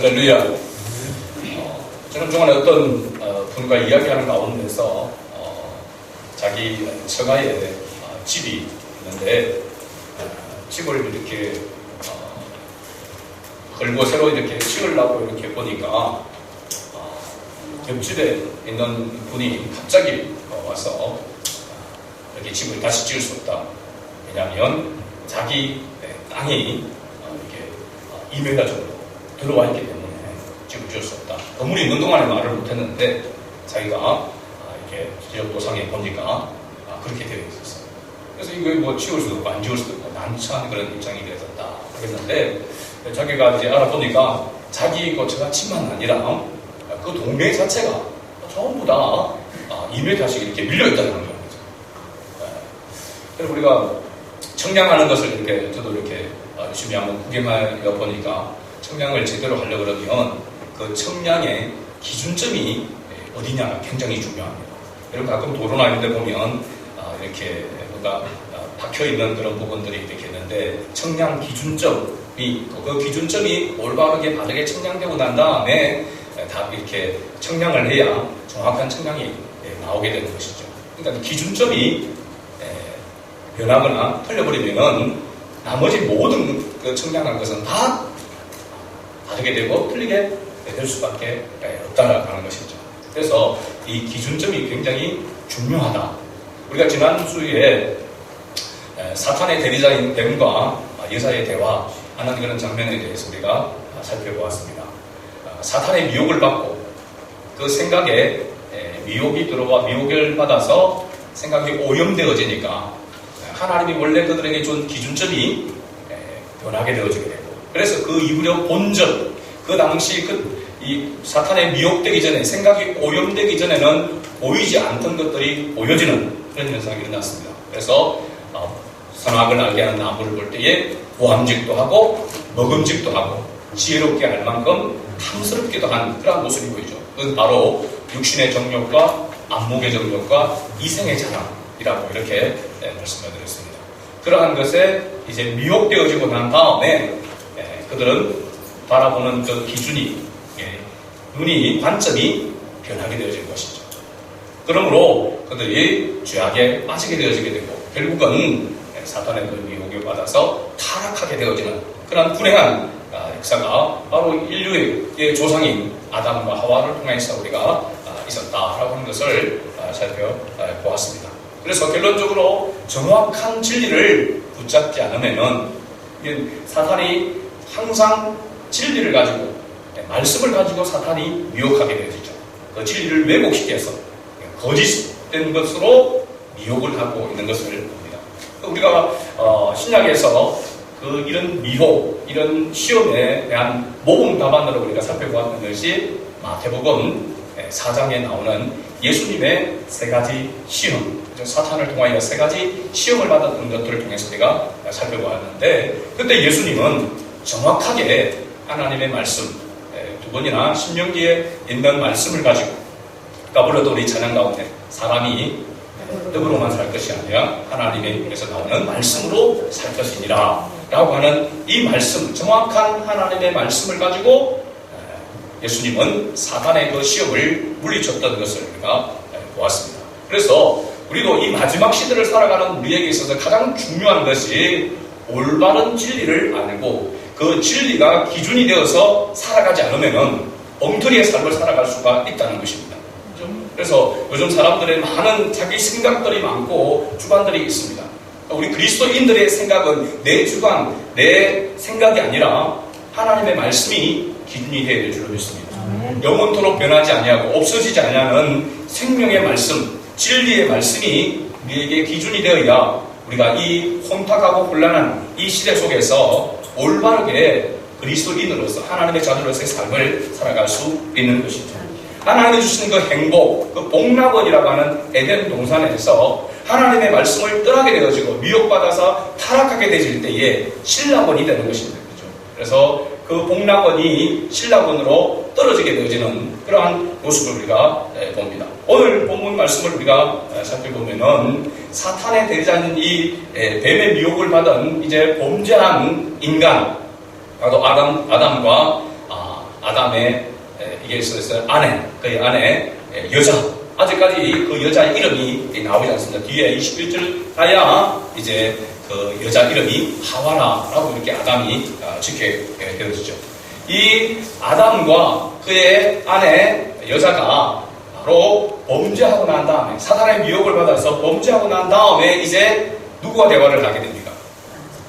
할렐루야. 저는 중간에 어떤 분과 이야기하는 가운데서 자기 처가에 집이 있는데 집을 이렇게 걸고 새로 이렇게 지으려고 이렇게 보니까 옆집에 있는 분이 갑자기 와서 여기 집을 다시 지을 수 없다. 왜냐하면 자기 땅이 이렇게 2m 정도 들어와 있기 때문에 집을 지을 수 없다. 건물이 있는 동안에 말을 못했는데 자기가 이렇게 지적도상에 보니까 그렇게 되어 있었어요. 그래서 이거 뭐 지을 수도 없고 안 지을 수도 없고 난처한 그런 입장이 되었다 하겠는데 자기가 이제 알아보니까 자기 거처가 집만 아니라 그 동네 자체가 전부 다 2m씩 이렇게 밀려있다는 거죠. 그래서 우리가 청량하는 것을 이렇게 저도 이렇게 열심히 한번 구경하여 보니까 청량을 제대로 하려고 그러면 그 청량의 기준점이 어디냐가 굉장히 중요합니다. 여러분 가끔 도로나 이런 데 보면 이렇게 뭔가 박혀있는 그런 부분들이 이렇게 있는데 청량 기준점이 그 기준점이 올바르게 바르게 청량되고 난 다음에 다 이렇게 청량을 해야 정확한 청량이 나오게 되는 것이죠. 그러니까 기준점이 변하거나 틀려버리면은 나머지 모든 그 청량한 것은 다 다르게 되고 틀리게 될 수밖에 없다라는 것이죠. 그래서 이 기준점이 굉장히 중요하다. 우리가 지난주에 사탄의 대리자인 뱀과 여자의 대화하는 그런 장면에 대해서 우리가 살펴보았습니다. 사탄의 미혹을 받고 그 생각에 미혹이 들어와 미혹을 받아서 생각이 오염되어지니까 하나님이 원래 그들에게 준 기준점이 변하게 되어지게 되고 그래서 그 이후로 본전 그 당시 이 사탄에 미혹되기 전에 생각이 오염되기 전에는 보이지 않던 것들이 보여지는 그런 현상이 일어났습니다. 그래서 선악을 알게 하는 나무를 볼 때에 보암직도 하고 먹음직도 하고 지혜롭게 할 만큼 탐스럽기도 한 그런 모습이 보이죠. 그건 바로 육신의 정욕과 안목의 정욕과 이생의 자랑이라고 이렇게 말씀을 드렸습니다. 그러한 것에 이제 미혹되어지고 난 다음에 그들은 바라보는 그 기준이 눈이 관점이 변하게 되어질 것이죠. 그러므로 그들이 죄악에 빠지게 되어지게 되고 결국은 사탄의 그 미혹을 받아서 타락하게 되어지는 그런 불행한 역사가 바로 인류의 조상인 아담과 하와를 통해서 우리가 있었다라고 하는 것을 살펴보았습니다. 그래서 결론적으로 정확한 진리를 붙잡지 않으면은 사탄이 항상 진리를 가지고 말씀을 가지고 사탄이 미혹하게 되어지죠. 그 진리를 왜곡시켜서 거짓된 것으로 미혹을 하고 있는 것을 봅니다. 우리가 신약에서 이런 미혹, 이런 시험에 대한 모범 답안으로 우리가 살펴보았던 것이 마태복음 4장에 나오는 예수님의 세 가지 시험, 사탄을 통하여 세 가지 시험을 받았던 것들을 통해서 우리가 살펴보았는데 그때 예수님은 정확하게 하나님의 말씀, 두 번이나 신명기에 있는 말씀을 가지고 까불어도 우리 찬양 가운데 사람이 떡으로만 살 것이 아니라 하나님의 입에서 나오는 말씀으로 살 것이니라 라고 하는 이 말씀, 정확한 하나님의 말씀을 가지고 예수님은 사탄의 그 시험을 물리쳤던 것을 우리가 보았습니다. 그래서 우리도 이 마지막 시대를 살아가는 우리에게 있어서 가장 중요한 것이 올바른 진리를 알고 그 진리가 기준이 되어서 살아가지 않으면 엉터리의 삶을 살아갈 수가 있다는 것입니다. 그래서 요즘 사람들의 많은 자기 생각들이 많고 주관들이 있습니다. 우리 그리스도인들의 생각은 내 주관, 내 생각이 아니라 하나님의 말씀이 기준이 되어야 될 줄로 믿습니다. 영원토록 변하지 아니하고 없어지지 아니하는 생명의 말씀, 진리의 말씀이 우리에게 기준이 되어야 우리가 이 혼탁하고 혼란한 이 시대 속에서 올바르게 그리스도인으로서 하나님의 자녀로서의 삶을 살아갈 수 있는 것이죠. 하나님이 주시는 그 행복, 그 복락원이라고 하는 에덴 동산에서 하나님의 말씀을 떠나게 되어지고 미혹받아서 타락하게 되질 때에 신락원이 되는 것입니다. 그렇죠? 그래서 그 복락원이 신락원으로 떨어지게 되어지는 그러한 모습을 우리가 봅니다. 오늘 본문 말씀을 우리가 살펴보면은 사탄의 대리자인 이 뱀의 미혹을 받은 이제 범죄한 인간, 바로 아담과 아담의 이게 있어서 아내, 그의 아내 여자. 아직까지 그 여자의 이름이 나오지 않습니다. 뒤에 21절 가야 이제 그 여자 이름이 하와라라고 이렇게 아담이 짓게 되어지죠. 이 아담과 그의 아내 여자가 바로 범죄하고 난 다음에, 사단의 미혹을 받아서 범죄하고 난 다음에 이제 누구와 대화를 하게 됩니까?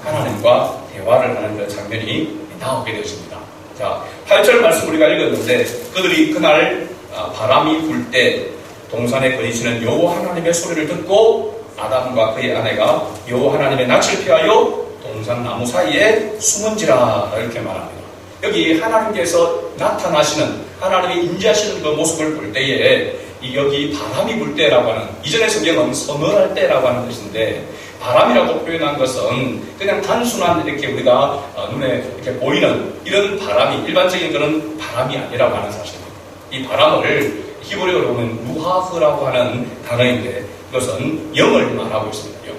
하나님과 대화를 하는 그 장면이 나오게 되어집니다. 자, 8절 말씀 우리가 읽었는데, 그들이 그날 바람이 불 때 동산에 거니시는 여호와 하나님의 소리를 듣고 아담과 그의 아내가 여호와 하나님의 낯을 피하여 동산 나무 사이에 숨은지라, 이렇게 말합니다. 여기 하나님께서 나타나시는, 하나님이 임재하시는 그 모습을 볼 때에 여기 바람이 불 때라고 하는, 이전의 성경은 서늘할 때라고 하는 것인데, 바람이라고 표현한 것은 그냥 단순한 이렇게 우리가 눈에 이렇게 보이는 이런 바람이, 일반적인 그런 바람이 아니라고 하는 사실입니다. 이 바람을 히브리어로 보면 루하흐라고 하는 단어인데, 이것은 영을 말하고 있습니다. 영.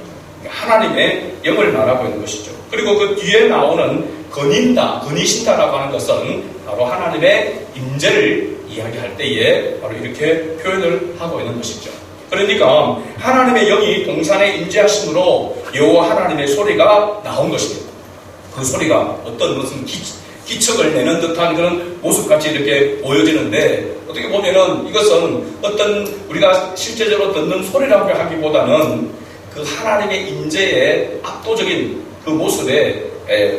하나님의 영을 말하고 있는 것이죠. 그리고 그 뒤에 나오는 거닌다, 거니신다라고 하는 것은 바로 하나님의 임재를 이야기할 때에 바로 이렇게 표현을 하고 있는 것이죠. 그러니까 하나님의 영이 동산에 임재하심으로 여호와 하나님의 소리가 나온 것입니다. 그 소리가 어떤 무슨 기척을 내는 듯한 그런 모습같이 이렇게 보여지는데, 어떻게 보면은 이것은 어떤 우리가 실제적으로 듣는 소리라고 하기보다는 그 하나님의 임재의 압도적인 그 모습에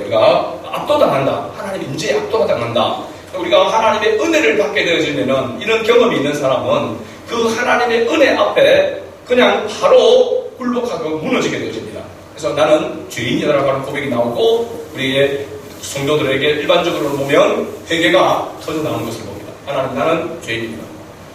우리가 압도당한다. 하나님의 임재에 압도가 당한다. 우리가 하나님의 은혜를 받게 되어지면은, 이런 경험이 있는 사람은 그 하나님의 은혜 앞에 그냥 바로 굴복하고 무너지게 되어집니다. 그래서 나는 죄인이다라고 하는 고백이 나오고, 우리의 성도들에게 일반적으로 보면 회개가 터져나오는 것을 봅니다. 하나님, 나는 죄인입니다.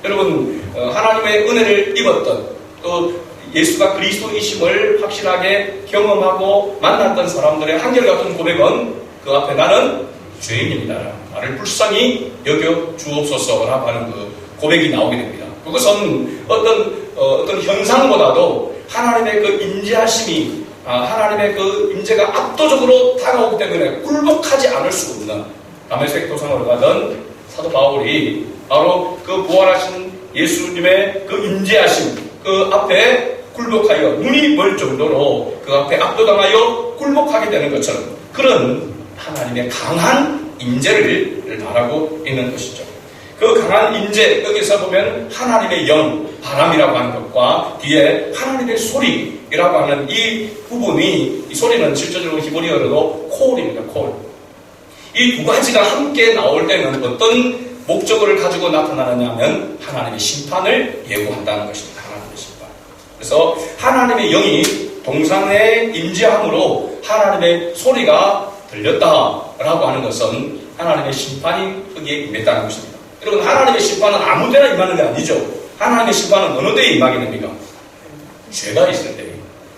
여러분, 하나님의 은혜를 입었던, 또 예수가 그리스도이심을 확실하게 경험하고 만났던 사람들의 한결같은 고백은 그 앞에 나는 죄인입니다. 나를 불쌍히 여겨 주옵소서라고 하는 그 고백이 나오게 됩니다. 그것은 어떤 현상보다도 하나님의 그 임재하심이, 하나님의 그 임재가 압도적으로 다가오기 때문에 굴복하지 않을 수 없는, 다메섹 도상으로 가던 사도 바울이 바로 그 부활하신 예수님의 그 임재하심 그 앞에 굴복하여 눈이 멀 정도로 그 앞에 압도당하여 굴복하게 되는 것처럼, 그런 하나님의 강한 임재를 말하고 있는 것이죠. 그 강한 임재, 여기서 보면 하나님의 영, 바람이라고 하는 것과 뒤에 하나님의 소리라고 하는 이 부분이, 이 소리는 실제적으로 히브리어로도 콜입니다. 콜. 이 두 가지가 함께 나올 때는 어떤 목적을 가지고 나타나느냐 하면 하나님의 심판을 예고한다는 것입니다. 하나님의 심판. 그래서 하나님의 영이 동산에 임재함으로 하나님의 소리가 들렸다라고 하는 것은 하나님의 심판이 거기에 임했다는 것입니다. 여러분, 하나님의 심판은 아무 데나 임하는 게 아니죠. 하나님의 심판은 어느 때에 임하게 됩니까? 죄가 있을 때.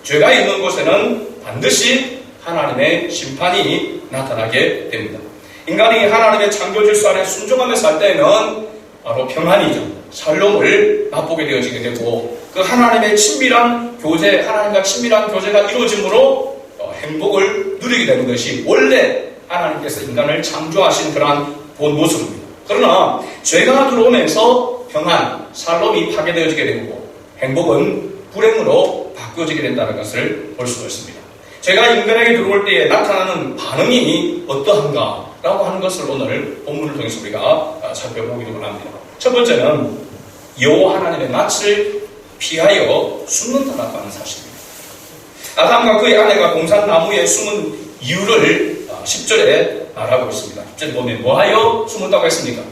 죄가 있는 곳에는 반드시 하나님의 심판이 나타나게 됩니다. 인간이 하나님의 창조 질서 안에 순종하며 살 때에는 바로 평안이죠. 샬롬을 맛보게 되어지게 되고, 그 하나님의 친밀한 교제, 하나님과 친밀한 교제가 이루어짐으로 행복을 누리게 되는 것이 원래 하나님께서 인간을 창조하신 그러한 본 모습입니다. 그러나 죄가 들어오면서 평안, 샬롬이 파괴되어지게 되고 행복은 불행으로 바뀌어지게 된다는 것을 볼 수가 있습니다. 죄가 인간에게 들어올 때에 나타나는 반응이 어떠한가라고 하는 것을 오늘 본문을 통해서 우리가 살펴보기로 합니다. 첫 번째는 여호와 하나님의 낯을 피하여 숨는다라고 하는 사실입니다. 아담과 그의 아내가 동산 나무에 숨은 이유를 10절에 말하고 있습니다. 10절에 보면 뭐하여 숨었다고 했습니까?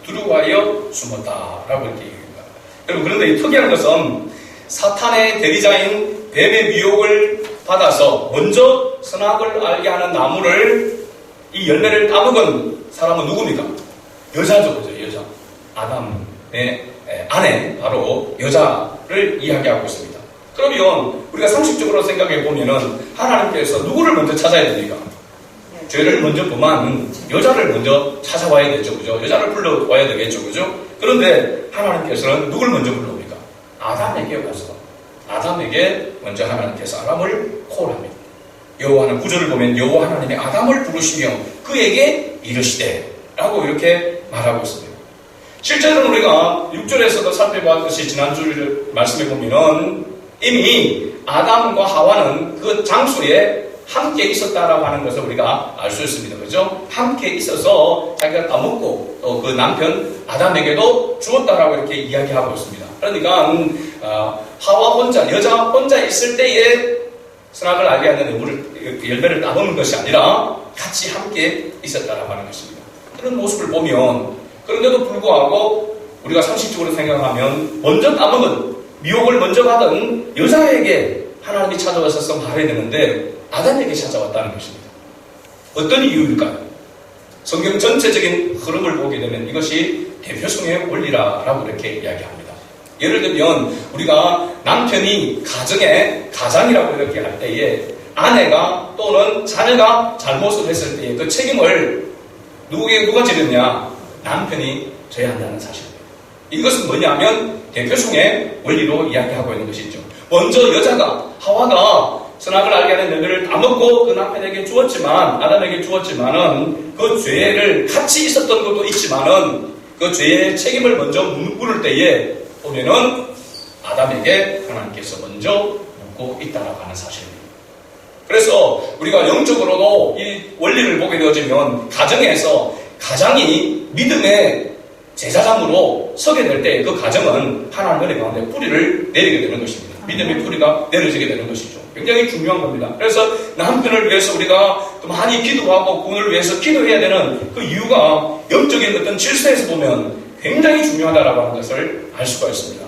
두려워하여 숨었다라고 이렇게 얘기합니다. 여러분, 그런데 이 특이한 것은 사탄의 대리자인 뱀의 미혹을 받아서 먼저 선악을 알게 하는 나무를, 이 열매를 따먹은 사람은 누굽니까? 여자죠, 그죠? 여자. 아담의 아내, 바로 여자를 이야기하고 있습니다. 그러면 우리가 상식적으로 생각해 보면은 하나님께서 누구를 먼저 찾아야 됩니까? 죄를 먼저 범한 여자를 먼저 찾아와야 되죠, 그죠? 여자를 불러와야 되겠죠, 그죠? 그런데 하나님께서는 누굴 먼저 불러옵니까? 아담에게 와서, 아담에게 먼저 하나님께서 아담을 콜합니다. 여호와는 구절을 보면 여호와 하나님이 아담을 부르시며 그에게 이르시되 라고 이렇게 말하고 있습니다. 실제로는 우리가 6절에서도 살펴보았듯이 지난주 말씀에 보면은 이미 아담과 하와는 그 장소에 함께 있었다라고 하는 것을 우리가 알 수 있습니다. 그죠? 함께 있어서 자기가 따먹고 또 그 남편 아담에게도 주었다라고 이렇게 이야기하고 있습니다. 그러니까 하와 혼자, 여자 혼자 있을 때에 선악을 알게 하는 열매를 따먹는 것이 아니라 같이 함께 있었다라고 하는 것입니다. 그런 모습을 보면 그런데도 불구하고 우리가 상식적으로 생각하면 먼저 따먹은 미혹을 먼저 받은 여자에게 하나님이 찾아와서 말해야 되는데 아담에게 찾아왔다는 것입니다. 어떤 이유일까요? 성경 전체적인 흐름을 보게 되면 이것이 대표성의 원리라고 이렇게 이야기합니다. 예를 들면 우리가 남편이 가장이라고 이렇게 할 때에 아내가 또는 자녀가 잘못을 했을 때에 그 책임을 누가 지느냐? 남편이 져야 한다는 사실입니다. 이것은 뭐냐면 대표성의 원리로 이야기하고 있는 것이죠. 먼저 여자가 하와가 선악을 알게 하는 열매를 따먹고 그 남편에게 주었지만 아담에게 주었지만은 그 죄를 같이 있었던 것도 있지만은 그 죄의 책임을 먼저 물을 때에 보면은 아담에게 하나님께서 먼저 묻고 있다라고 하는 사실입니다. 그래서 우리가 영적으로도 이 원리를 보게 되어지면 가정에서 가장이 믿음의 제사장으로 서게 될 때 그 가정은 하나님의 은혜 가운데 뿌리를 내리게 되는 것입니다. 믿음의 뿌리가 내려지게 되는 것이죠. 굉장히 중요한 겁니다. 그래서 남편을 위해서 우리가 많이 기도하고 그분을 위해서 기도해야 되는 그 이유가 영적인 어떤 질서에서 보면 굉장히 중요하다라고 하는 것을 알 수가 있습니다.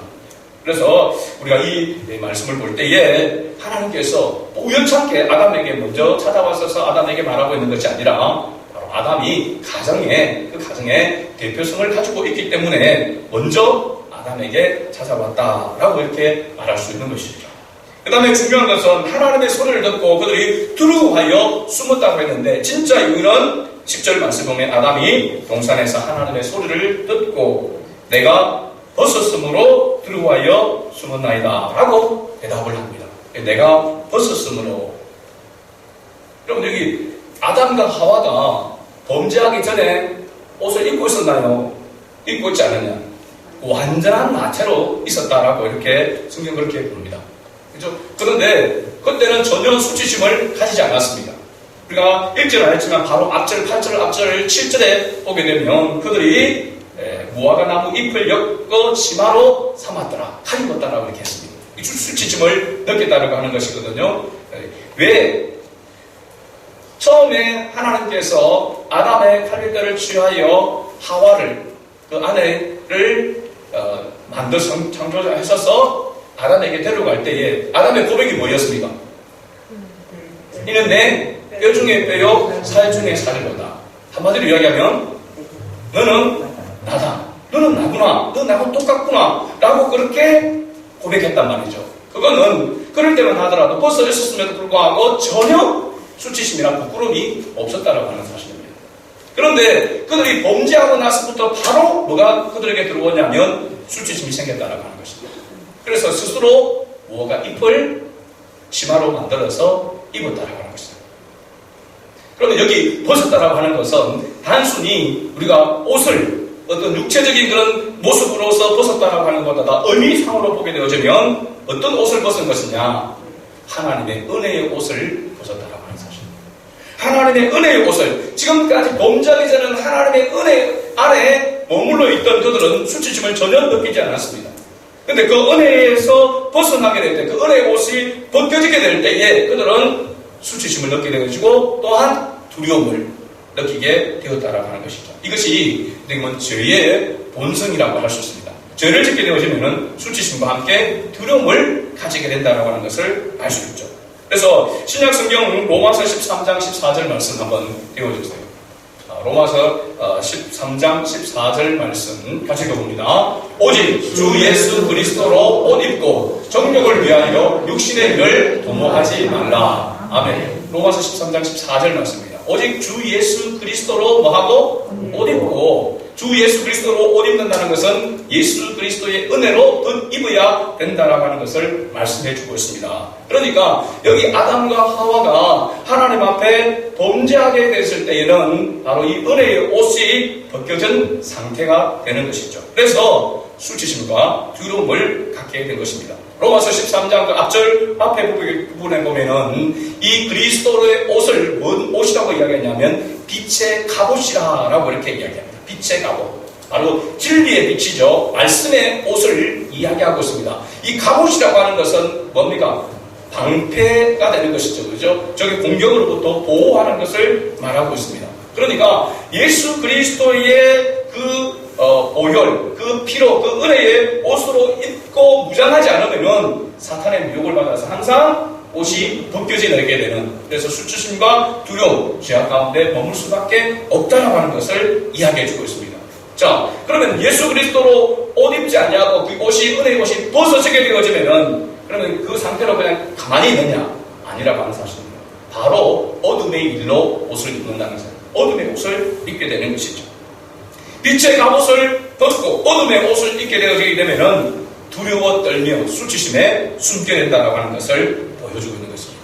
그래서 우리가 이 말씀을 볼 때에 하나님께서 우연찮게 아담에게 먼저 찾아와서 아담에게 말하고 있는 것이 아니라 바로 아담이 그 가정의 대표성을 가지고 있기 때문에 먼저 아담에게 찾아왔다라고 이렇게 말할 수 있는 것이죠. 그 다음에 중요한 것은 하나님의 소리를 듣고 그들이 두려워하여 숨었다고 했는데 진짜 이유는 10절 말씀 보면 아담이 동산에서 하나님의 소리를 듣고 내가 벗었으므로 두려워하여 숨었나이다 라고 대답을 합니다. 내가 벗었으므로. 여러분 여기 아담과 하와가 범죄하기 전에 옷을 입고 있었나요? 입고 있지 않았냐? 완전한 나체로 있었다라고 이렇게 성경 그렇게 부릅니다. 그렇죠? 그런데 그때는 전혀 수치심을 가지지 않았습니다. 우리가 읽지는 않았지만 바로 앞절, 8절, 앞절, 7절에 보게 되면 그들이 무화과 나무 잎을 엮어 치마로 삼았더라, 칼 입었다라고 이렇게 했습니다. 수치심을 느꼈다라고 하는 것이거든요. 왜? 처음에 하나님께서 아담의 칼날들을 취하여 하와를 그 아내를 창조하셔서 아담에게 데려갈 때에 아담의 고백이 뭐였습니까? 이는 내 뼈 중에 뼈요 살 중에 살이로다. 한마디로 이야기하면 너는 나다. 너는 나구나. 너 나하고 똑같구나. 라고 그렇게 고백했단 말이죠. 그거는 그럴 때만 하더라도 벗어 있었음에도 불구하고 전혀 수치심이나 부끄러움이 없었다라고 하는 사실입니다. 그런데 그들이 범죄하고 나서부터 바로 뭐가 그들에게 들어오냐면 수치심이 생겼다라고 하는 것입니다. 그래서 스스로 무화과 잎을 치마로 만들어서 입었다라고 하는 것입니다. 그러면 여기 벗었다라고 하는 것은 단순히 우리가 옷을 어떤 육체적인 그런 모습으로서 벗었다라고 하는 것보다 의미상으로 보게 되어지면 어떤 옷을 벗은 것이냐? 하나님의 은혜의 옷을 벗었다라고 하는 사실입니다. 하나님의 은혜의 옷을 지금까지 범죄하기 전에는 하나님의 은혜 아래에 머물러 있던 그들은 수치심을 전혀 느끼지 않았습니다. 근데 그 은혜에서 벗어나게 될 때, 그 은혜의 옷이 벗겨지게 될 때에 그들은 수치심을 느끼게 되어지고 또한 두려움을 느끼게 되었다라고 하는 것이죠. 이것이 죄의 본성이라고 할 수 있습니다. 죄를 짓게 되어지면 수치심과 함께 두려움을 가지게 된다라고 하는 것을 알 수 있죠. 그래서 신약 성경 로마서 13장 14절 말씀 한번 띄워주세요. 로마서 13장 14절 말씀 같이 읽어봅니다. 오직 주 예수 그리스도로 옷 입고 정욕을 위하여 육신의 일을 도모하지 말라. 아멘. 로마서 13장 14절 말씀입니다. 오직 주 예수 그리스도로 뭐하고? 옷 입고 주 예수 그리스도로 옷 입는다는 것은 예수 그리스도의 은혜로 덧 입어야 된다라고 하는 것을 말씀해 주고 있습니다. 그러니까 여기 아담과 하와가 하나님 앞에 범죄하게 됐을 때에는 바로 이 은혜의 옷이 벗겨진 상태가 되는 것이죠. 그래서 수치심과 두려움을 갖게 된 것입니다. 로마서 13장 그 앞절 앞에 부분에 보면은 이 그리스도의 옷을 뭔 옷이라고 이야기하냐면 빛의 갑옷이라고 이렇게 이야기합니다. 빛의 갑옷. 바로 진리의 빛이죠. 말씀의 옷을 이야기하고 있습니다. 이 갑옷이라고 하는 것은 뭡니까? 방패가 되는 것이죠. 그죠? 저기 공격으로부터 보호하는 것을 말하고 있습니다. 그러니까 예수 그리스도의 그 보혈, 그 피로, 그 은혜의 옷으로 입고 무장하지 않으면 사탄의 미혹을 받아서 항상 옷이 벗겨져 내게 되는, 그래서 수치심과 두려움, 죄악 가운데 머물 수밖에 없다라고 하는 것을 이야기해 주고 있습니다. 자, 그러면 예수 그리스도로 옷 입지 아니하고 그 옷이, 은혜의 옷이 벗어지게 되어지면은 그러면 그 상태로 그냥 가만히 있느냐? 아니라고 하는 사실입니다. 바로 어둠의 일로 옷을 입는다는 사실. 어둠의 옷을 입게 되는 것이죠. 빛의 갑옷을 벗고 어둠의 옷을 입게 되어지게 되면은 두려워 떨며 수치심에 숨게 된다라고 하는 것을 보여주고 있는 것입니다.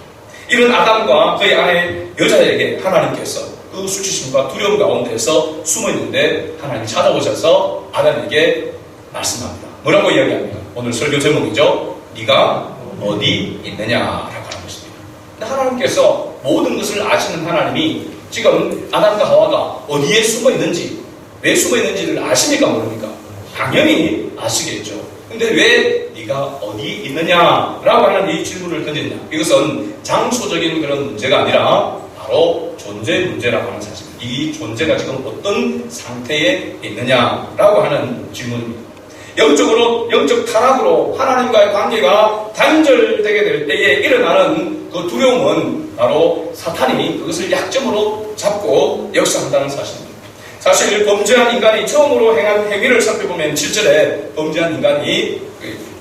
이런 아담과 그의 아내 여자에게 하나님께서 그 수치심과 두려움 가운데서 숨어 있는데 하나님 찾아오셔서 아담에게 말씀합니다. 뭐라고 이야기합니까? 오늘 설교 제목이죠. 네가 어디 있느냐라고 하는 것입니다. 근데 하나님께서 모든 것을 아시는 하나님이 지금 아담과 하와가 어디에 숨어 있는지, 왜 숨어 있는지를 아십니까 모릅니까? 당연히 아시겠죠. 근데 왜 네가 어디 있느냐라고 하는 이 질문을 던졌냐? 이것은 장소적인 그런 문제가 아니라 바로 존재 문제라고 하는 사실입니다. 이 존재가 지금 어떤 상태에 있느냐라고 하는 질문입니다. 영적으로, 영적 타락으로 하나님과의 관계가 단절되게 될 때에 일어나는 그 두려움은 바로 사탄이 그것을 약점으로 잡고 역사한다는 사실입니다. 사실 범죄한 인간이 처음으로 행한 행위를 살펴보면 7절에 범죄한 인간이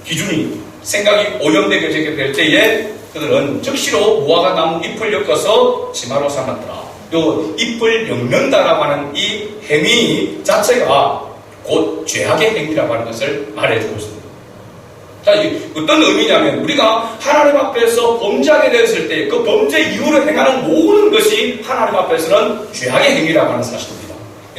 기준이, 생각이 오염되게 될 때에 그들은 즉시로 무화과 나무 잎을 엮어서 치마로 삼았더라. 요 잎을 엮는다라고 하는 이 행위 자체가 곧 죄악의 행위라고 하는 것을 말해주고 있습니다. 자, 어떤 의미냐면 우리가 하나님 앞에서 범죄하게 되었을 때 그 범죄 이후로 행하는 모든 것이 하나님 앞에서는 죄악의 행위라고 하는 사실입니다.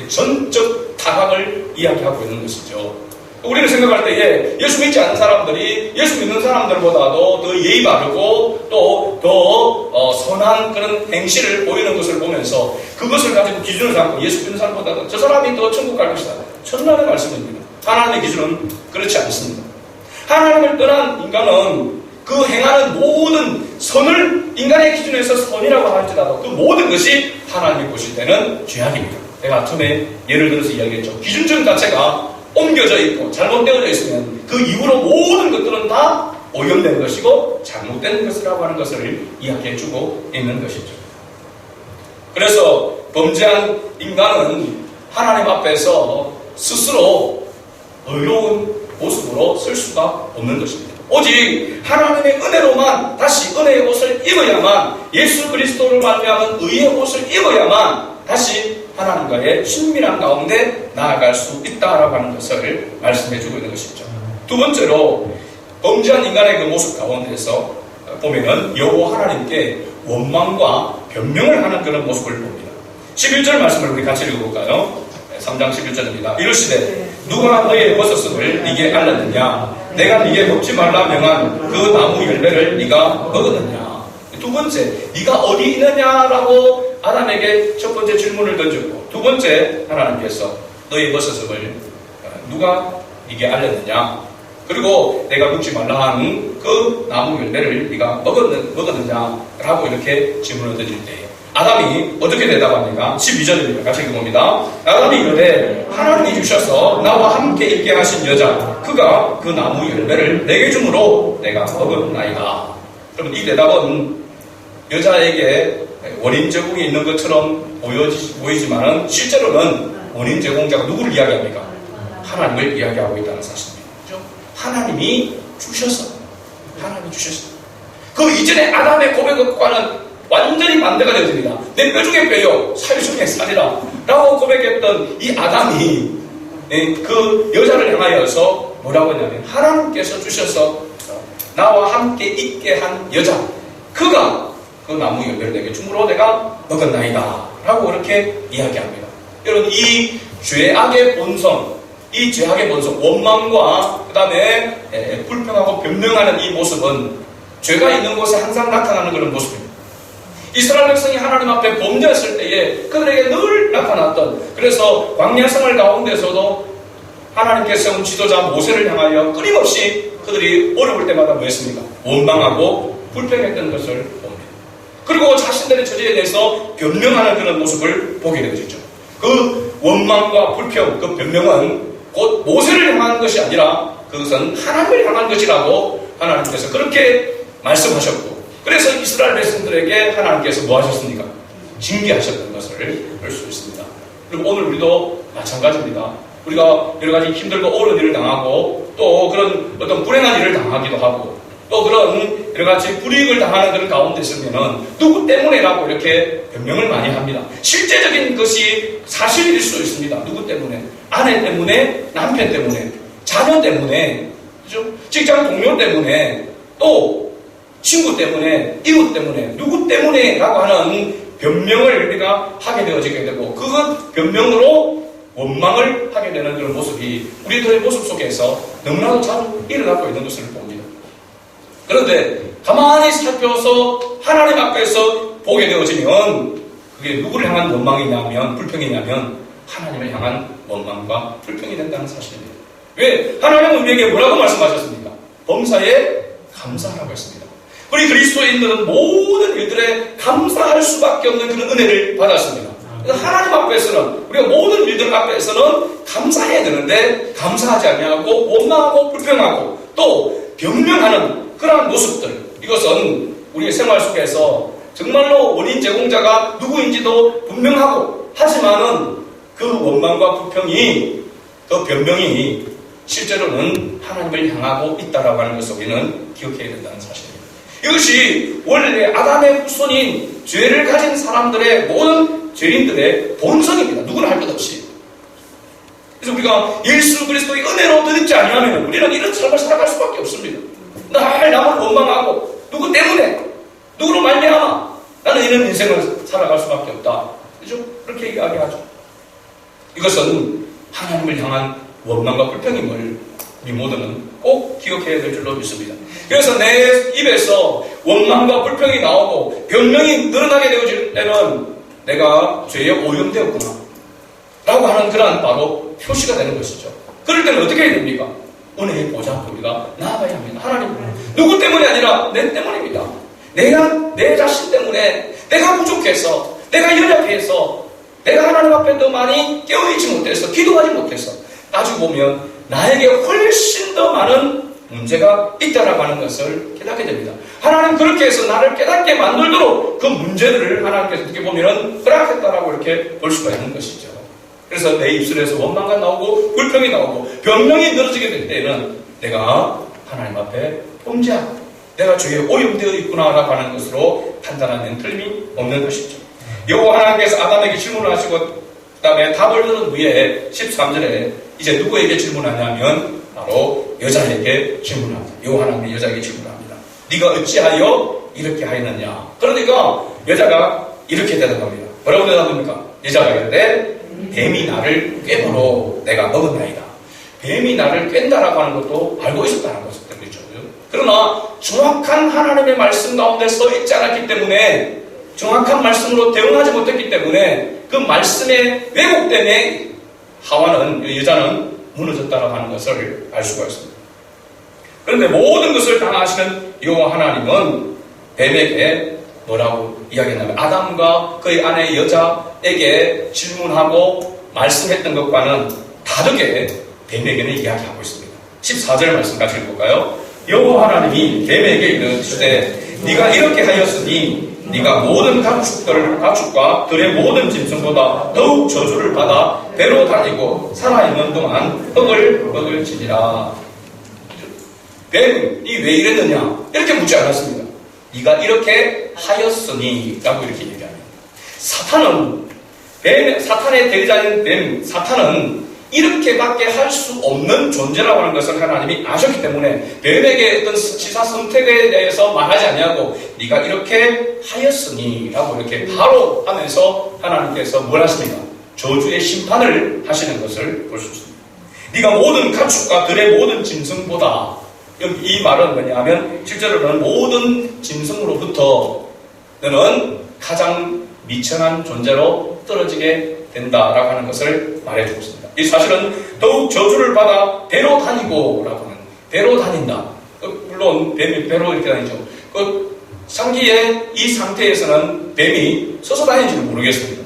전적 타락을 이야기하고 있는 것이죠. 우리는 생각할 때에 예수 믿지 않는 사람들이 예수 믿는 사람들보다도 더 예의 바르고 또 더 선한 그런 행실을 보이는 것을 보면서 그것을 가지고 기준을 삼고 예수 믿는 사람보다도 저 사람이 더 천국 갈 것이다. 천만의 말씀입니다. 하나님의 기준은 그렇지 않습니다. 하나님을 떠난 인간은 그 행하는 모든 선을 인간의 기준에서 선이라고 할지라도 그 모든 것이 하나님이 보실 때는 죄악입니다. 내가 처음에 예를 들어서 이야기했죠. 기준점 자체가 옮겨져 있고 잘못되어져 있으면 그 이후로 모든 것들은 다 오염된 것이고 잘못된 것이라고 하는 것을 이야기해주고 있는 것이죠. 그래서 범죄한 인간은 하나님 앞에서 스스로 의로운 모습으로 쓸 수가 없는 것입니다. 오직 하나님의 은혜로만 다시 은혜의 옷을 입어야만, 예수 그리스도를 말미암은 의의 옷을 입어야만 다시 하나님과의 친밀한 가운데 나아갈 수 있다라고 하는 것을 말씀해주고 있는 것이죠. 두 번째로 범죄한 인간의 그 모습 가운데서 보면은 여호와 하나님께 원망과 변명을 하는 그런 모습을 봅니다. 11절 말씀을 우리 같이 읽어볼까요? 3장 11절입니다. 이르시되 누가 너의 버섯을 네게 알렸느냐? 내가 네게 먹지 말라 명한 그 나무 열매를 네가 먹었느냐? 두 번째, 네가 어디 있느냐라고 아담에게 첫 번째 질문을 던졌고, 두 번째 하나님께서 너의 버섯을 누가 네게 알렸느냐? 그리고 내가 먹지 말라 한 그 나무 열매를 네가 먹었느냐라고 이렇게 질문을 던질 때에 아담이 어떻게 대답합니까? 12절입니다. 같이 읽어봅니다. 아담이 이르되 하나님이 주셔서 나와 함께 있게 하신 여자 그가 그 나무 열매를 내게 주므로 내가 먹었나이다. 그러면 이 대답은 여자에게 원인 제공이 있는 것처럼 보이지만은 실제로는 원인 제공자가 누구를 이야기합니까? 하나님을 이야기하고 있다는 사실입니다. 하나님이 주셔서 그 이전에 아담의 고백과는 완전히 반대가 되어집니다. 내 뼈 중에 뼈요, 살 중에 살이라 라고 고백했던 이 아담이 그 여자를 향하여서 뭐라고 하냐면 하나님께서 주셔서 나와 함께 있게 한 여자, 그가 그 나무 열매를 내게 줌으로 내가 먹었나이다 라고 이렇게 이야기합니다. 여러분, 이 죄악의 본성, 이 죄악의 본성, 원망과 그 다음에 불평하고 변명하는 이 모습은 죄가 있는 곳에 항상 나타나는 그런 모습입니다. 이스라엘 백성이 하나님 앞에 범죄했을 때에 그들에게 늘 나타났던, 그래서 광야 생활 가운데서도 하나님께서 세운 지도자 모세를 향하여 끊임없이 그들이 어려울 때마다 뭐 했습니까? 원망하고 불평했던 것을 봅니다. 그리고 자신들의 처지에 대해서 변명하는 그런 모습을 보게 되어지죠. 그 원망과 불평, 그 변명은 곧 모세를 향한 것이 아니라 그것은 하나님을 향한 것이라고 하나님께서 그렇게 말씀하셨고, 그래서 이스라엘 백성들에게 하나님께서 뭐 하셨습니까? 징계하셨던 것을 볼 수 있습니다. 그리고 오늘 우리도 마찬가지입니다. 우리가 여러 가지 힘들고 어려운 일을 당하고 또 그런 어떤 불행한 일을 당하기도 하고 또 그런 여러 가지 불이익을 당하는 그런 가운데 있으면은 누구 때문에라고 이렇게 변명을 많이 합니다. 실제적인 것이 사실일 수 있습니다. 누구 때문에? 아내 때문에, 남편 때문에, 자녀 때문에, 그죠? 직장 동료 때문에, 또 친구 때문에, 이웃 때문에, 누구 때문에라고 하는 변명을 우리가 하게 되어지게 되고, 그 변명으로 원망을 하게 되는 그런 모습이 우리들의 모습 속에서 너무나도 자주 일어나고 있는 것을 봅니다. 그런데 가만히 살펴서 하나님 앞에서 보게 되어지면 그게 누구를 향한 원망이냐면, 불평이냐면 하나님을 향한 원망과 불평이 된다는 사실입니다. 왜? 하나님은 우리에게 뭐라고 말씀하셨습니까? 범사에 감사하라고 했습니다. 우리 그리스도인들은 모든 일들에 감사할 수밖에 없는 그런 은혜를 받았습니다. 하나님 앞에서는, 우리가 모든 일들 앞에서는 감사해야 되는데 감사하지 않냐고 원망하고 불평하고 또 변명하는 그러한 모습들, 이것은 우리의 생활 속에서 정말로 원인 제공자가 누구인지도 분명하고, 하지만은 그 원망과 불평이, 그 변명이 실제로는 하나님을 향하고 있다라고 하는 것을 우리는 기억해야 된다는 사실입니다. 이것이 원래 아담의 후손인 죄를 가진 사람들의 모든 죄인들의 본성입니다. 누구나 할 것 없이. 그래서 우리가 예수 그리스도의 은혜로 드립지 아니하면 우리는 이런 삶을 살아갈 수밖에 없습니다. 날 남을 원망하고 누구 때문에, 누구로 말미암아 나는 이런 인생을 살아갈 수밖에 없다. 그죠? 그렇게 이야기하죠. 이것은 하나님을 향한 원망과 불평임을 우리 모두는 꼭 기억해야 될 줄로 믿습니다. 그래서 내 입에서 원망과 불평이 나오고 변명이 늘어나게 되어질 때는 내가 죄에 오염되었구나 라고 하는 그런 바로 표시가 되는 것이죠. 그럴 때는 어떻게 해야 됩니까? 은혜의 보좌 앞에 우리가 나아가야 합니다. 하나님, 누구 때문이 아니라 내 때문입니다. 내가 내 자신 때문에, 내가 부족해서, 내가 연약해서, 내가 하나님 앞에 더 많이 깨어있지 못해서, 기도하지 못해서, 따지고 보면 나에게 훨씬 더 많은 문제가 있다라고 하는 것을 깨닫게 됩니다. 하나님 그렇게 해서 나를 깨닫게 만들도록 그 문제들을 하나님께서 어떻게 보면 허락했다라고 이렇게 볼 수가 있는 것이죠. 그래서 내 입술에서 원망가 나오고 불평이 나오고 변명이 늘어지게 될 때는 내가 하나님 앞에 범죄하고 내가 죄에 오염되어 있구나라고 하는 것으로 판단하면 틀림이 없는 것이죠. 여호와 하나님께서 아담에게 질문을 하시고 그 다음에 답을 들은 후에 13절에 이제 누구에게 질문하냐면 바로 여자에게 질문합니다. 여호와 하나님이 여자에게 질문합니다. 네가 어찌하여 이렇게 하였느냐. 그러니까 여자가 이렇게 대답합니다. 뭐라고 대답합니까? 여자가 이르되 뱀이 나를 꿰므로 내가 먹었나이다. 뱀이 나를 깬다라고 하는 것도 알고 있었다는 것을 때문이죠. 그러나 정확한 하나님의 말씀 가운데 써 있지 않았기 때문에, 정확한 말씀으로 대응하지 못했기 때문에 그 말씀의 왜곡 때문에 하와는, 여자는 무너졌다라고 하는 것을 알 수가 있습니다. 그런데 모든 것을 다 아시는 여호와 하나님은 뱀에게 뭐라고 이야기했냐면 아담과 그의 아내 여자에게 질문하고 말씀했던 것과는 다르게 뱀에게는 이야기하고 있습니다. 14절 말씀 같이 읽어볼까요? 여호와 하나님이 뱀에게 이르시되 네가 이렇게 하였으니 네가 모든 가축과 들의 모든 짐승보다 더욱 저주를 받아 배로 다니고 살아있는 동안 흙을 먹을지니라. 뱀이 왜 이랬느냐? 이렇게 묻지 않았습니다. 네가 이렇게 하였으니 라고 이렇게 얘기합니다. 사탄은 사탄의 대리자인 뱀, 사탄은 이렇게밖에 할 수 없는 존재라고 하는 것을 하나님이 아셨기 때문에 뱀에게 어떤 지사 선택에 대해서 말하지 아니하고 네가 이렇게 하였으니 라고 이렇게 바로 하면서 하나님께서 뭘 하십니까? 저주의 심판을 하시는 것을 볼 수 있습니다. 네가 모든 가축과 들의 모든 짐승보다, 이 말은 뭐냐면 실제로는 모든 짐승으로부터 너는 가장 미천한 존재로 떨어지게 된다라고 하는 것을 말해주고 있습니다. 이 사실은 더욱 저주를 받아 배로 다니고 라고 하는, 배로 다닌다. 물론 뱀이 배로 이렇게 다니죠. 그 상기의 이 상태에서는 뱀이 서서 다니는지는 모르겠습니다.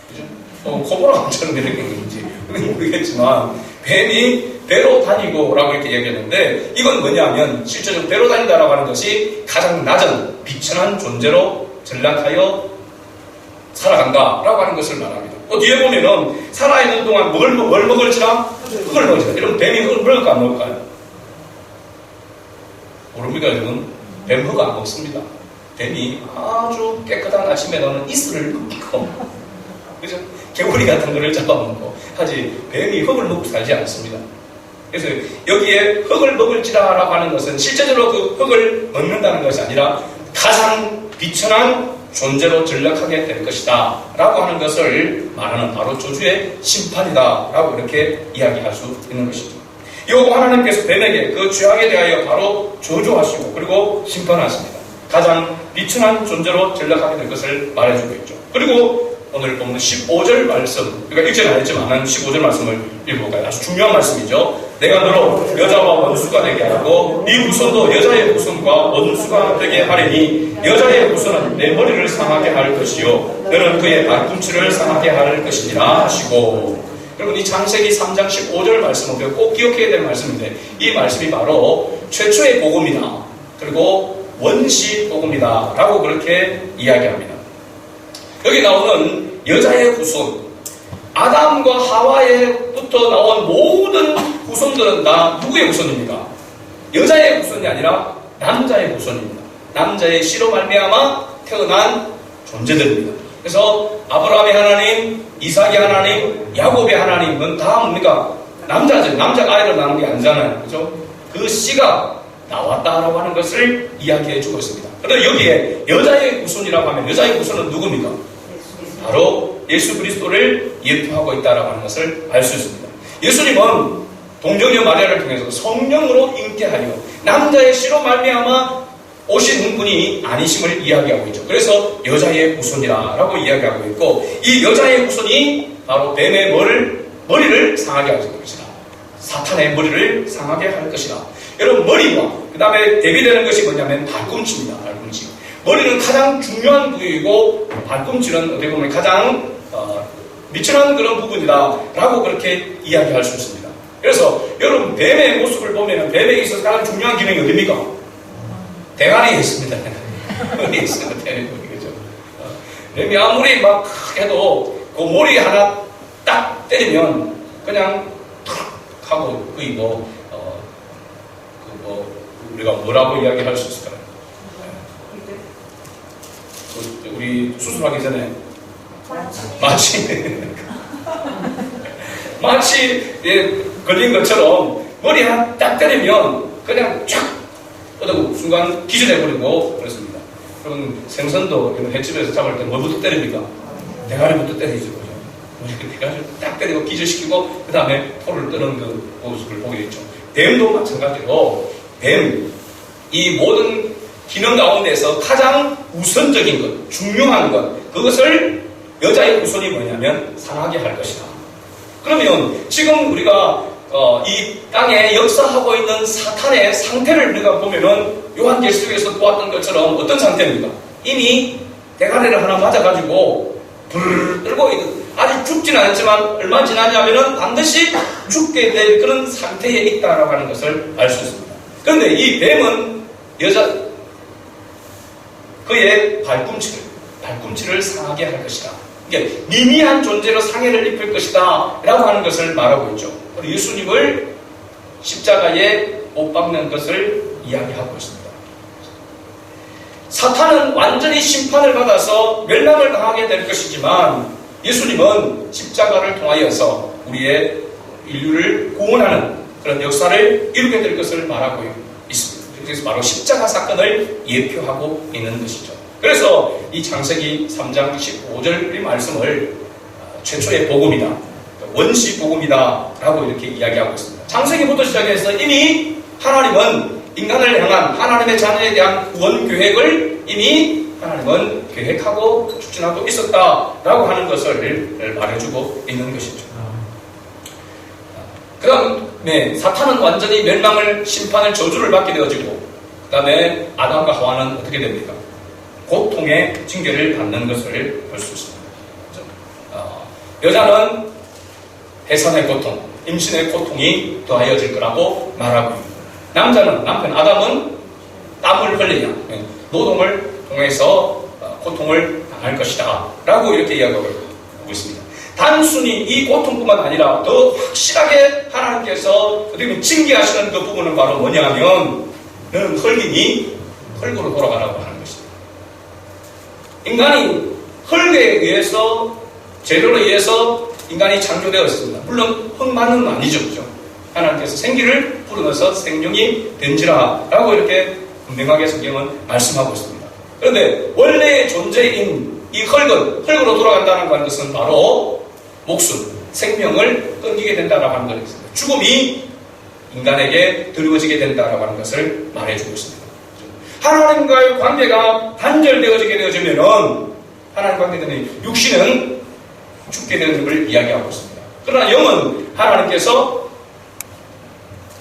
그죠? 코보라 강처럼 이렇게 있는지 모르겠지만 뱀이 배로 다니고 라고 이렇게 얘기했는데, 이건 뭐냐면 실제적으로 배로 다닌다라고 하는 것이 가장 낮은 비천한 존재로 전락하여 살아간다라고 하는 것을 말합니다. 또 뒤에 보면은 살아있는 동안 뭘 먹을지라? 흙을 먹을지라. 이러면 뱀이 흙을 먹을까 안 먹을까요? 모릅니다. 여러분. 뱀 흙 안 먹습니다. 뱀이 아주 깨끗한 아침에 나오는 이슬을 먹고, 그죠? 개구리 같은 거를 잡아먹고 하지, 뱀이 흙을 먹고 살지 않습니다. 그래서 여기에 흙을 먹을지라라고 하는 것은 실제적으로 그 흙을 먹는다는 것이 아니라 가장 비천한 존재로 전락하게 될 것이다 라고 하는 것을 말하는 바로 저주의 심판이다 라고 이렇게 이야기할 수 있는 것이죠. 여호와 하나님께서 뱀에게 그 죄악에 대하여 바로 저주하시고 그리고 심판하십니다. 가장 비천한 존재로 전락하게 될 것을 말해주고 있죠. 그리고 오늘 본문 15절 말씀, 그러니까 읽지는 않았지만 15절 말씀을 읽어볼까요? 아주 중요한 말씀이죠. 내가 너로 여자와 원수가 되게 하고 네 후손도 여자의 후손과 원수가 되게 하리니 여자의 후손은 내 머리를 상하게 할 것이요 너는 그의 발꿈치를 상하게 할 것이니라 하시고. 여러분, 이 창세기 3장 15절 말씀은 꼭 기억해야 될 말씀인데, 이 말씀이 바로 최초의 복음이다, 그리고 원시 복음이다 라고 그렇게 이야기합니다. 여기 나오는 여자의 후손, 아담과 하와에부터 나온 모든 후손들은 다 누구의 후손입니까? 여자의 후손이 아니라 남자의 후손입니다. 남자의 씨로 말미암아 태어난 존재들입니다. 그래서 아브라함의 하나님, 이삭의 하나님, 야곱의 하나님은 다 뭡니까? 남자죠. 남자가 아이를 낳는 게 아니잖아요. 그죠? 그 씨가 나왔다라고 하는 것을 이야기해 주고 있습니다. 그런데 여기에 여자의 후손이라고 하면 여자의 후손은 누굽니까? 바로 예수 그리스도를 예표하고 있다라고 하는 것을 알 수 있습니다. 예수님은 동정녀 마리아를 통해서 성령으로 잉태하여 남자의 씨로 말미암아 오신 분이 아니심을 이야기하고 있죠. 그래서 여자의 후손이라고 이야기하고 있고, 이 여자의 후손이 바로 뱀의 머리를 상하게 할 것이다. 사탄의 머리를 상하게 할 것이다. 여러분, 머리와 그 다음에 대비되는 것이 뭐냐면 발꿈치입니다. 발꿈치. 머리는 가장 중요한 부위이고 발꿈치는 어떻게 보면 가장 미천한 그런 부분이다 라고 그렇게 이야기할 수 있습니다. 그래서 여러분, 뱀의 모습을 보면 뱀에게 있어서 가장 중요한 기능이 어디입니까? 대가리에 있습니다. 머리에 있습니다. 그죠? 뱀이 아무리 막 해도 그 머리 하나 딱 때리면 그냥 탁 하고 거의 우리가 뭐라고 이야기할 수 있을까요? 우리 수술하기 전에 마치 걸린 것처럼 머리 하나 딱 때리면 그냥 쫙 뻗어고 순간 기절해버리고 그렇습니다. 그럼 생선도 횟집에서 잡을 때 뭐부터 때립니까? 대가리부터 때리죠. 그죠? 대가리를 딱 때리고 기절시키고 그 다음에 토를 뜨는 그 모습을 보게 됐죠. 뱀도 마찬가지로 이 모든 기능 가운데서 가장 우선적인 것, 중요한 것, 그것을 여자의 후손이 뭐냐면 상하게 할 것이다. 그러면 지금 우리가 이 땅에 역사하고 있는 사탄의 상태를 우리가 보면은 요한계시록에서 보았던 것처럼 어떤 상태입니까? 이미 대가리를 하나 맞아가지고 불 떨고 있는, 아직 죽지는 않았지만 얼마 지나냐면은 반드시 죽게 될 그런 상태에 있다라고 하는 것을 알 수 있습니다. 그런데 이 뱀은 그의 발꿈치를 상하게 할 것이다. 이게 미미한 존재로 상해를 입힐 것이다 라고 하는 것을 말하고 있죠. 예수님을 십자가에 못 박는 것을 이야기하고 있습니다. 사탄은 완전히 심판을 받아서 멸망을 당하게 될 것이지만 예수님은 십자가를 통하여서 우리의 인류를 구원하는 그런 역사를 이루게 될 것을 말하고 있습니다. 그래서 바로 십자가 사건을 예표하고 있는 것이죠. 그래서 이 창세기 3장 15절의 말씀을 최초의 복음이다, 원시 복음이다 라고 이렇게 이야기하고 있습니다. 창세기부터 시작해서 이미 하나님은 인간을 향한 하나님의 자녀에 대한 구원 계획을 이미 하나님은 계획하고 추진하고 있었다라고 하는 것을 말해주고 있는 것이죠. 그 다음에 사탄은 완전히 멸망을, 심판을, 저주를 받게 되어지고, 그 다음에 아담과 하와는 어떻게 됩니까? 고통의 징계를 받는 것을 볼 수 있습니다. 여자는 해산의 고통, 임신의 고통이 더하여질 거라고 말하고 있습니다. 남자는, 남편 아담은 땀을 흘려야 노동을 통해서 고통을 당할 것이다 라고 이렇게 이야기하고 있습니다. 단순히 이 고통뿐만 아니라 더 확실하게 하나님께서 어떻게 징계하시는 그 부분은 바로 뭐냐 하면 너는 흙이니 흙으로 돌아가라고 하는 것입니다. 인간이 흙에 의해서, 재료로 의해서 인간이 창조되었습니다. 물론 흙만은 아니죠, 그죠? 하나님께서 생기를 불어넣어서 생명이 된지라 라고 이렇게 분명하게 성경은 말씀하고 있습니다. 그런데 원래의 존재인 이 흙은 흙으로 돌아간다는 것은 바로 목숨, 생명을 끊기게 된다라고 하는 것입니다. 죽음이 인간에게 드리워지게 된다라고 하는 것을 말해주고 있습니다. 하나님과의 관계가 단절되어지게 되어지면은 하나님 관계는 육신은 죽게 되는 것을 이야기하고 있습니다. 그러나 영은 하나님께서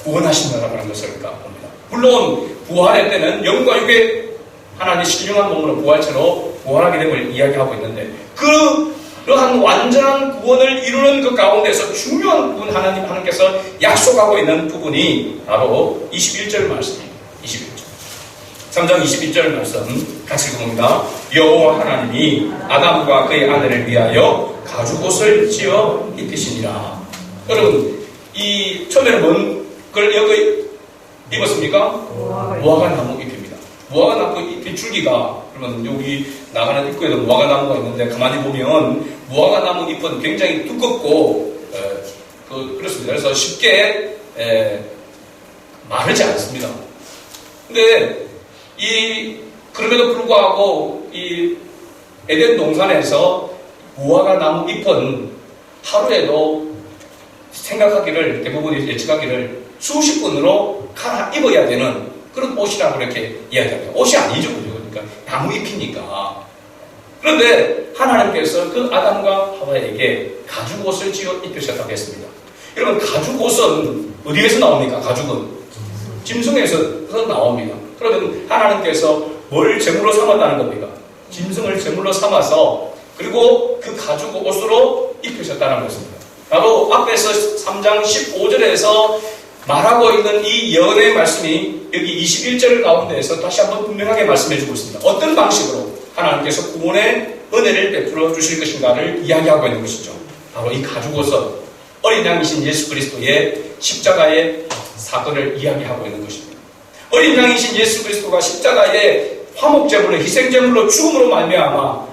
구원하신다라고 하는 것을 봅니다. 물론 부활의 때는 영과 육의 하나님의 신령한 몸으로 부활체로 부활하게 됨을 이야기하고 있는데, 그러한 완전한 구원을 이루는 그 가운데서 중요한 부분 하나님께서 약속하고 있는 부분이 바로 21절 말씀입니다. 21절. 3장 21절 말씀 같이 읽어봅니다. 여호와 하나님이 아담과 그의 아내를 위하여 가죽옷을 지어 입히시니라. 여러분, 이 처음에는 뭔 걸 여기 입었습니까? 무화과 나무 잎입니다. 무화과 나무 잎의 줄기가, 그러면 여기 나가는 입구에도 무화과 나무가 있는데 가만히 보면 무화과 나무 잎은 굉장히 두껍고 그렇습니다. 그래서 쉽게 마르지 않습니다. 근데 그럼에도 불구하고 이 에덴 동산에서 무화과 나무 잎은 하루에도 생각하기를, 대부분이 예측하기를 수십 분으로 갈아입어야 되는 그런 옷이라고 이렇게 이야기합니다. 옷이 아니죠, 그러니까 나무 잎이니까. 그런데 하나님께서 그 아담과 하와에게 가죽옷을 지어 입히셨다고 했습니다. 여러분, 가죽옷은 어디에서 나옵니까? 가죽은 짐승에서 나옵니다. 그러면 하나님께서 뭘 제물로 삼았다는 겁니까? 짐승을 제물로 삼아서, 그리고 그 가죽옷으로 입히셨다는 것입니다. 바로 앞에서 3장 15절에서 말하고 있는 이 예언의 말씀이 여기 21절 가운데에서 다시 한번 분명하게 말씀해주고 있습니다. 어떤 방식으로 하나님께서 구원의 은혜를 베풀어 주실 것인가를 이야기하고 있는 것이죠. 바로 이 가죽옷은 어린 양이신 예수 그리스도의 십자가의 사건을 이야기하고 있는 것입니다. 어린 양이신 예수 그리스도가 십자가의 화목제물로, 희생제물로 죽음으로 말미암아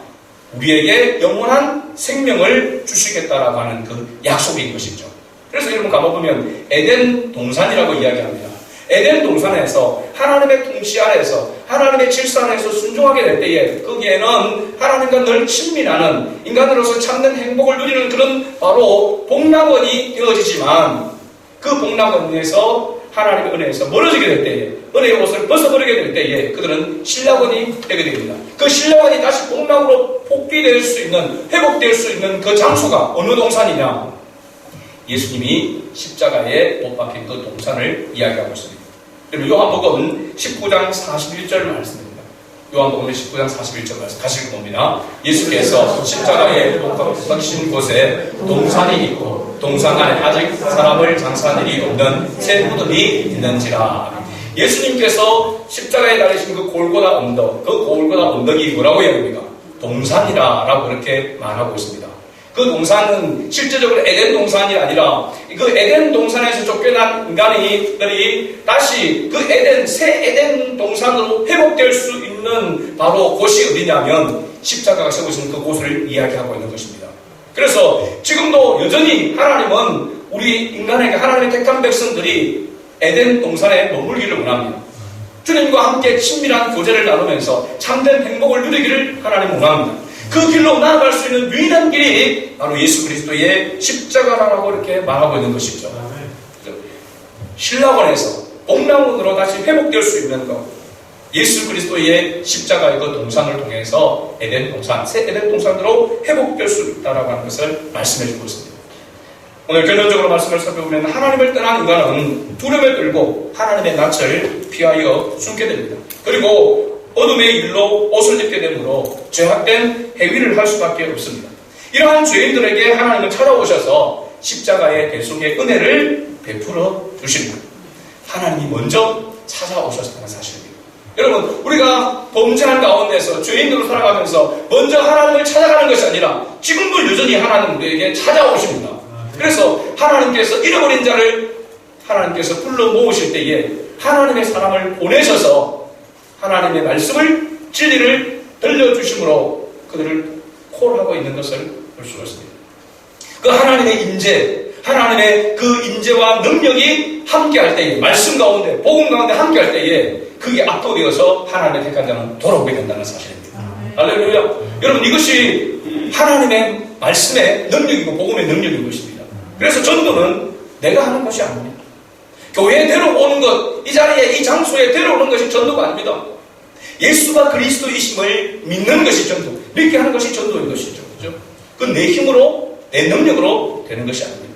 우리에게 영원한 생명을 주시겠다라고 하는 그 약속인 것이죠. 그래서 여러분 가보면 에덴 동산이라고 이야기합니다. 에덴 동산에서 하나님의 통치 아래서, 하나님의 질서 안에서 순종하게 될 때에 거기에는 하나님과 늘 친밀하는, 인간으로서 참된 행복을 누리는 그런 바로 복락원이 되어지지만, 그 복락원에서 하나님의 은혜에서 멀어지게 될 때에, 은혜의 옷을 벗어버리게 될 때에 그들은 신락원이 되게 됩니다. 그 신락원이 다시 복락으로 복귀될 수 있는, 회복될 수 있는 그 장소가 어느 동산이냐? 예수님이 십자가에 못 박힌 그 동산을 이야기하고 있습니다. 그리고 요한복음 19장 41절 말씀입니다. 요한복음 19장 41절 말씀 같이 읽어봅니다. 예수께서 십자가에 못 박힌 곳에 동산이 있고 동산 안에 아직 사람을 장사한 일이 없는 새 무덤이 있는지라. 예수님께서 십자가에 달리신 그 골고다 언덕, 그 골고다 언덕이 뭐라고 이야기합니까? 동산이라고 이렇게 말하고 있습니다. 그 동산은 실제적으로 에덴 동산이 아니라 그 에덴 동산에서 쫓겨난 인간들이 다시 그 새 에덴 동산으로 회복될 수 있는 바로 곳이 어디냐면 십자가가 세우신 그 곳을 이야기하고 있는 것입니다. 그래서 지금도 여전히 하나님은 우리 인간에게 하나님의 택한 백성들이 에덴 동산에 머물기를 원합니다. 주님과 함께 친밀한 교제를 나누면서 참된 행복을 누리기를 하나님 원합니다. 그 길로 나아갈 수 있는 유일한 길이 바로 예수 그리스도의 십자가라고 이렇게 말하고 있는 것이죠. 신라원에서 옥랑원으로 다시 회복될 수 있는 것, 예수 그리스도의 십자가의 그 동산을 통해서 에덴 동산, 새 에덴 동산으로 회복될 수 있다라고 하는 것을 말씀해 주고 있습니다. 오늘 결론적으로 말씀을 살펴보면 하나님을 떠난 인간은 두려움에 떨고 하나님의 낯을 피하여 숨게 됩니다. 그리고 어둠의 일로 옷을 입게 되므로 죄악된 행위를 할 수밖에 없습니다. 이러한 죄인들에게 하나님은 찾아오셔서 십자가의 대속의 은혜를 베풀어 주십니다. 하나님이 먼저 찾아오셨다는 사실입니다. 여러분, 우리가 범죄한 가운데서 죄인으로 살아가면서 먼저 하나님을 찾아가는 것이 아니라 지금도 여전히 하나님 우리에게 찾아오십니다. 그래서 하나님께서 잃어버린 자를 하나님께서 불러 모으실 때에 하나님의 사람을 보내셔서 하나님의 말씀을, 진리를 들려주심으로 그들을 콜하고 있는 것을 볼 수가 있습니다. 그 하나님의 인재, 하나님의 그 인재와 능력이 함께할 때에, 말씀 가운데, 복음 가운데 함께할 때에 그게 압도되어서 하나님의 택한 자는 돌아오게 된다는 사실입니다. 할렐루야. 여러분, 이것이 하나님의 말씀의 능력이고 복음의 능력인 것입니다. 그래서 전도는 내가 하는 것이 아닙니다. 교회에 데려오는 것, 이 자리에, 이 장소에 데려오는 것이 전도가 아닙니다. 예수가 그리스도이심을 믿는 것이 전도, 믿게 하는 것이 전도인 것이죠. 그죠? 그건 내 힘으로, 내 능력으로 되는 것이 아닙니다.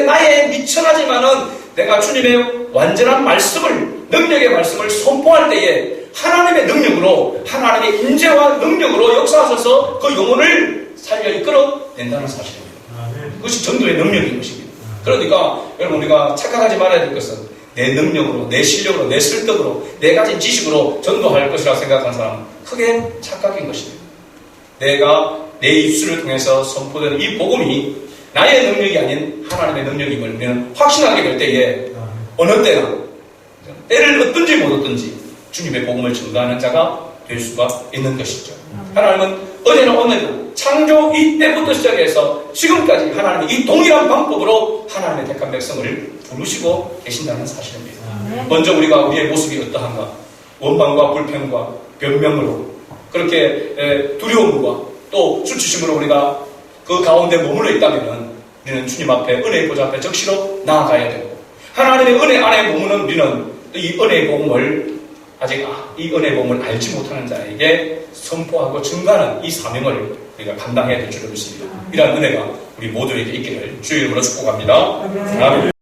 나의 미천하지만은 내가 주님의 완전한 말씀을, 능력의 말씀을 선포할 때에 하나님의 능력으로, 하나님의 인재와 능력으로 역사하셔서 그 영혼을 살려 이끌어낸다는 사실입니다. 그것이 전도의 능력인 것입니다. 그러니까 여러분, 우리가 착각하지 말아야 될 것은 내 능력으로, 내 실력으로, 내 설득으로, 내 가진 지식으로 전도할 것이라고 생각하는 사람은 크게 착각인 것입니다. 내가 내 입술을 통해서 선포되는 이 복음이 나의 능력이 아닌 하나님의 능력임을 우리는 확신하게 될 때에 어느 때나 때를 얻든지 못 얻든지 주님의 복음을 전가하는 자가 될 수가 있는 것이죠. 하나님은 어제나 오늘이나 창조 이때부터 시작해서 지금까지 하나님이 이 동일한 방법으로 하나님의 택한 백성을 부르시고 계신다는 사실입니다. 먼저 우리가 우리의 모습이 어떠한가, 원망과 불평과 변명으로 그렇게 두려움과 또 수치심으로 우리가 그 가운데 머물러 있다면 우리는 주님 앞에, 은혜의 보좌 앞에 적시로 나아가야 되고, 하나님의 은혜 안에 머무는 우리는 이 은혜의 복음을 아직 이 은혜의 복음을 알지 못하는 자에게 선포하고 증가하는 이 사명을 우리가 감당해야 될 줄로 믿습니다. 이러한 은혜가 우리 모두에게 있기를 주의 이름으로 축복합니다. 아멘.